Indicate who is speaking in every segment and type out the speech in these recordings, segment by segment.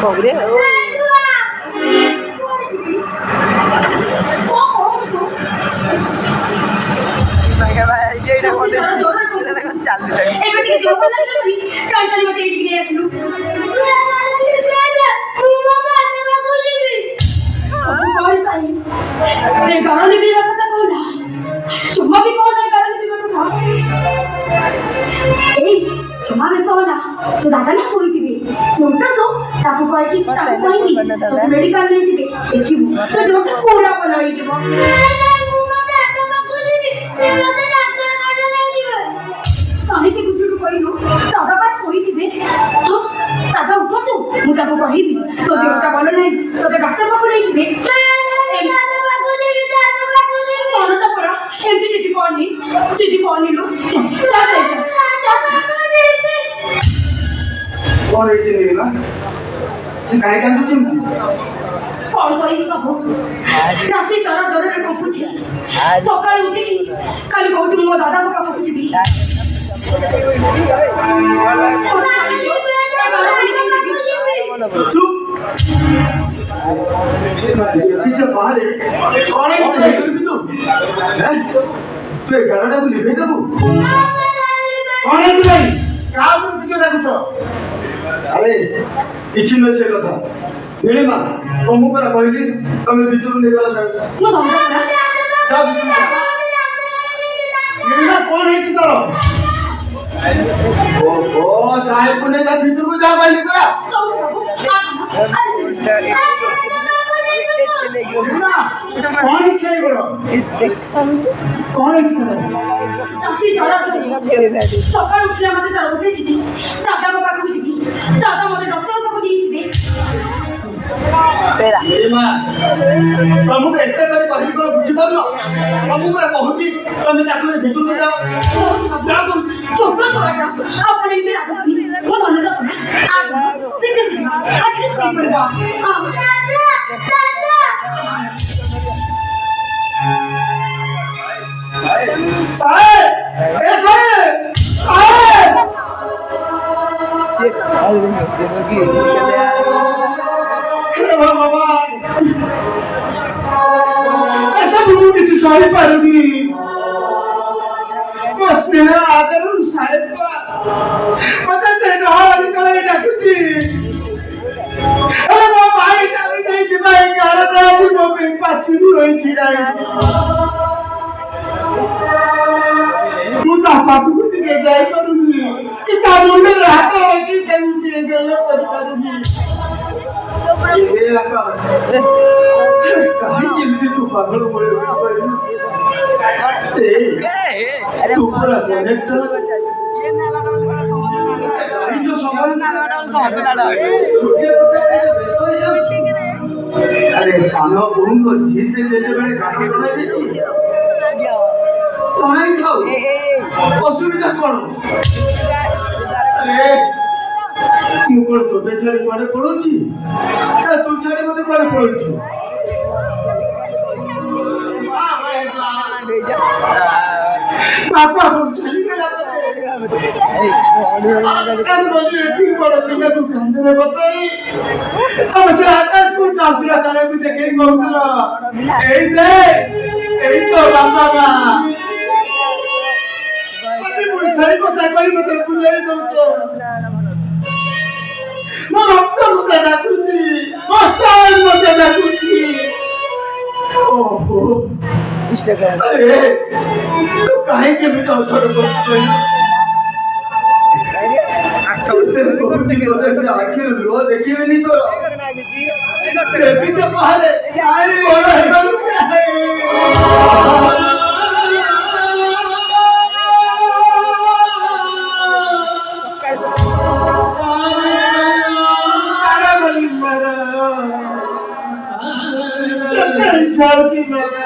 Speaker 1: Pobre.
Speaker 2: cuma भी कौन है कारण भी मैं था ए cuma भी तो ना तो दादा ना सोई थी सोटा तो ताकू कोई नहीं तो मेडिकल नहीं थी एक ही तो डॉक्टर पूरा बनाई जब काहे के बुजुर्ग कोई नो दादा पर सोई थी तो दादा उठो तो मुझे को कही भी तो देवता बोलो नहीं तो डॉक्टर बाबू नहीं थी एमती चिट्ठी कौन लो
Speaker 3: कौन है चिन्ह ना से काहे कांदु चिमती
Speaker 2: कौन कही बाबू राती सारा जरे रे कंपुची सकाळ उठी की काली कहू मो दादा को पाखु जीबी
Speaker 3: चुप पीछे बाहर कौन है से तू तू घरटा को लिभे देबू कौन है भाई का मुझे से देखुछ अरे इछि न से कथा नीलिमा तुमको करा कहली तमे भीतर ने गला साइड
Speaker 2: मो दादा
Speaker 3: जा नीलिमा कौन है तोर ओ साहेब को ने भीतर को जा बाली करा कौन इच्छा है करो कौन इच्छा है
Speaker 2: राती सारा सकाळ उठले मते तार उठे छी दादा बाबा को जी दादा मते डॉक्टर को नी छी
Speaker 1: तेरा
Speaker 3: ए मां तुमको एते तरी कहली को बुझी परलो तुमको कहूची तुम ताकू भीतर को जाओ जा को
Speaker 2: छोटा छोटा अपने इते रात को वो धन लो आ फिकर जी एटलीस्ट की पड़वा
Speaker 3: साहेब ए साहेब साहेब
Speaker 1: ये अरे से लगी
Speaker 3: हे भगवान ऐसा बुबू की सॉरी पारूंगी बस ने आदर साहेब का पता तेरे हाल निकले ना कुछ अरे वो भाई डाली नहीं कि मैं कारण राती वो पे पाछी होई छिड़ाई मुता पापू को दिखे जाए करूंगी कितना मुंडे रहता है कि करूंगी गले पर करूंगी ये आकाश कहीं के लिए तू पागल बोल रहा है तू पूरा कनेक्ट आई जो संभाल छोटे छोटे व्यस्त हो जाऊँ अरे सानो बोहूं को जीत से जेते बड़े गाना बना देची तोनाई खाओ असुविधा कौन अरे मुकोड़ तो बेचारे पारे पड़ोची ना तू छाड़ी मते पारे पड़ोची पापा को चली गया आकाश बोली एक बड़ा बिना तू कंधे बचाई अब से आकाश को चांदरा तारे भी देखे गोमला ए तो बाबा अजी मुझे सही को ताकली मत भूले दो मो रक्त मत डाकुची मो साल मत डाकुची ओहो अरे तू काहे के भी तो छोड़ को तेरे बहुत ही लोग से आखिर लो देखी भी नहीं तो देवी के बाहर यार बोला है तो क्या है तारा बली मेरा चक्कर चाची मेरा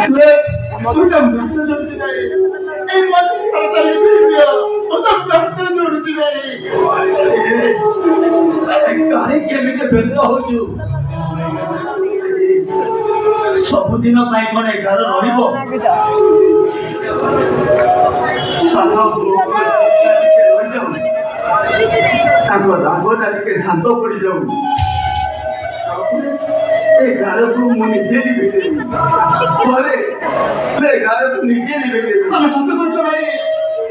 Speaker 3: ले तू तो मत जोड़ भाई ए मत करता ले दिया तो मत जोड़ भाई अरे काहे केमिते व्यस्त होछु सब दिन पाई कोन 11 रहिबो साला ତାଙ୍କ ରାଗଟା ଟିକେ ଶାନ୍ତ ପଡ଼ିଯାଉ ଏ ଗାରକୁ ମୁଁ ନିଜେ ନିଭେଇଦେବି ଘରେ ଏ ଗାରକୁ ନିଜେ ନିଭେଇଦେବି
Speaker 4: ତମେ ସତ କରୁଛ ଭାଇ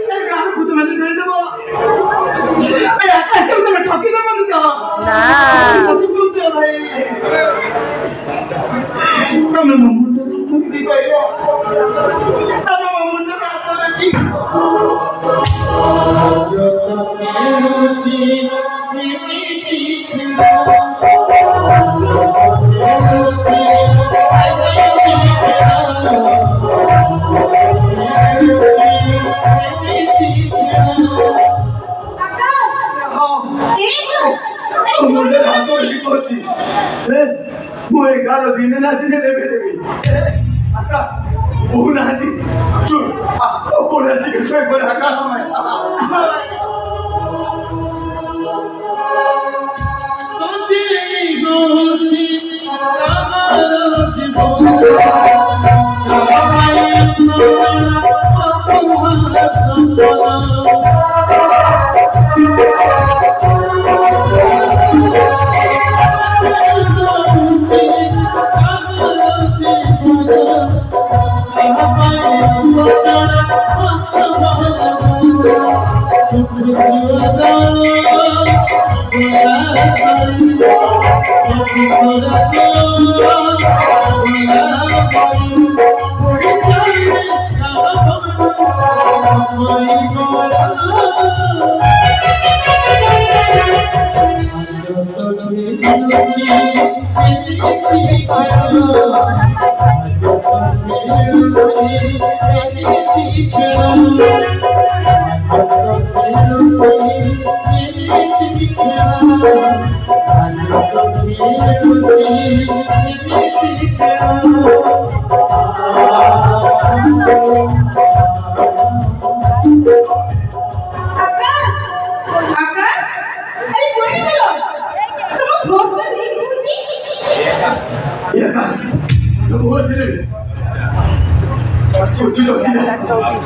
Speaker 4: ଏ ଗାଁକୁ ତମେ ନିଭେଇଦେବ ଏ ଆକାଶକୁ ତମେ ଠକିଦେବନି ତ ସତ କରୁଛ ଭାଇ ତମେ ମୋ ମୁଣ୍ଡରେ ମୁକ୍ତି କହିଲ ତମେ ମୋ ମୁଣ୍ଡର ହାତରେ ଠିକ
Speaker 3: ମୁଣ୍ଡରେ ହାତ ଠିକ ଅଛି ମୁଁ ଏ ଗାର ଦିନେ ନା ଦିନେ ନେବେଦେବି ଆକା କହୁନାହାନ୍ତି ପড়ে ଟିକେ ଶୋଇପଡ଼େ ଆକା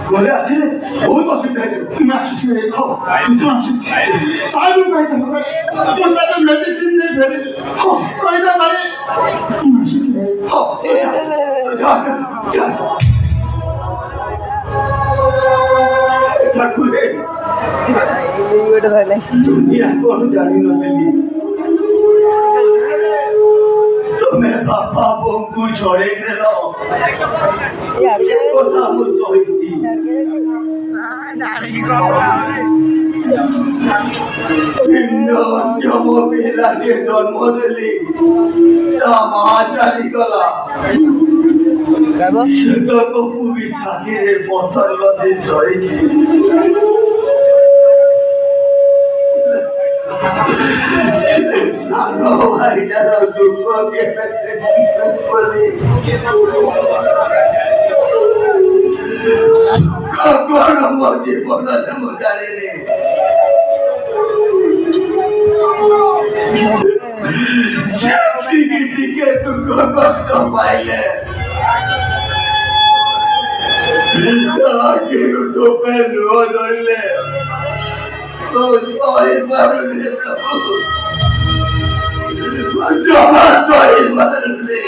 Speaker 3: ଘରେ ଆସିଲେ ବହୁତ ଅସୁବିଧା ହେଇଯିବ
Speaker 4: ତୁମେ ଆସୁଛି ତୁମେ ଆସୁଛି ସାହେବ କହିଦେବ ଭାଇ ମୁଁ ତାକୁ ମେଡିସିନ ନେଇ ଫେରିବି କହିଦେବ ଭାଇ ମୁଁ ଆସୁଛି ଭାଇ
Speaker 3: ଠାକୁରେ ଦୁନିଆ କଣ ଜାଣିନଥିଲି ତମେ ବାପା ବୋଉଙ୍କୁ ଛଡ଼େଇ ନେଲ ସେ କଥା ମୁଁ ସହିଛି ଭିନ୍ନ ଯମ ପିଲାଟିଏ ଜନ୍ମ ଦେଲି ତା ମା ଚାଲିଗଲା ସେତକକୁ ବି ଛାତିରେ ପଥର ଲଦି ସହିଛି ସାନ ଭାଇଟାର ଦୁଃଖ କେମିତି ସୁଖ କଣ ମୋ ଜୀବନରେ ମୁଁ ଜାଣିନି ସେତିକି ଟିକେ ଦୁଃଖ କଷ୍ଟ ପାଇଲେ ଆଖିରୁ ଟୋପେ ଲୁହ ଧରିଲେ तो सोई मरने प्रभु जमा सोई मरने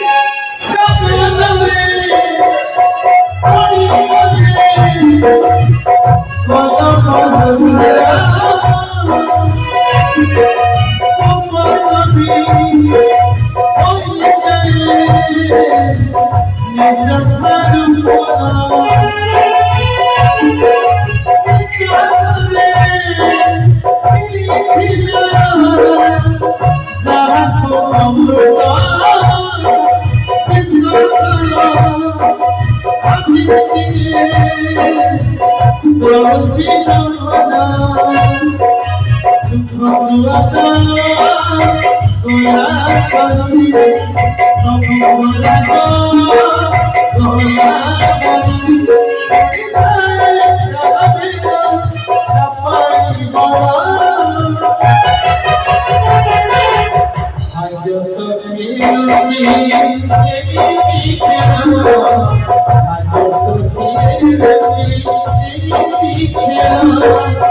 Speaker 4: I